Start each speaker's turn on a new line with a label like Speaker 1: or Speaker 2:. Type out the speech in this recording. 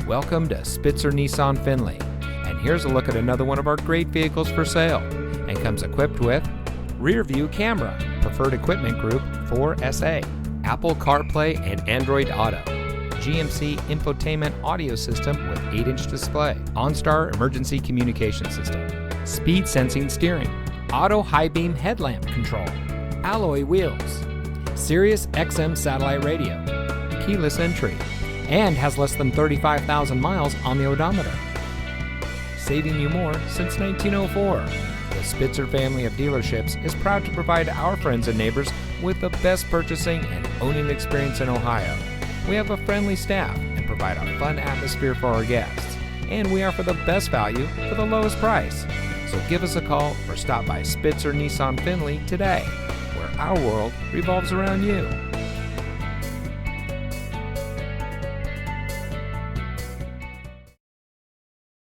Speaker 1: Welcome to Spitzer Nissan Findlay, and here's a look at another one of our great vehicles for sale, and comes equipped with rear view camera, preferred equipment group 4SA, Apple CarPlay and Android Auto, GMC infotainment audio system with 8-inch display, OnStar emergency communication system, speed sensing steering, auto high beam headlamp control, alloy wheels, Sirius XM satellite radio, keyless entry, and has less than 35,000 miles on the odometer. Saving you more since 1904. The Spitzer family of dealerships is proud to provide our friends and neighbors with the best purchasing and owning experience in Ohio. We have a friendly staff and provide a fun atmosphere for our guests. And we offer the best value for the lowest price. So give us a call or stop by Spitzer Nissan Findlay today, where our world revolves around you.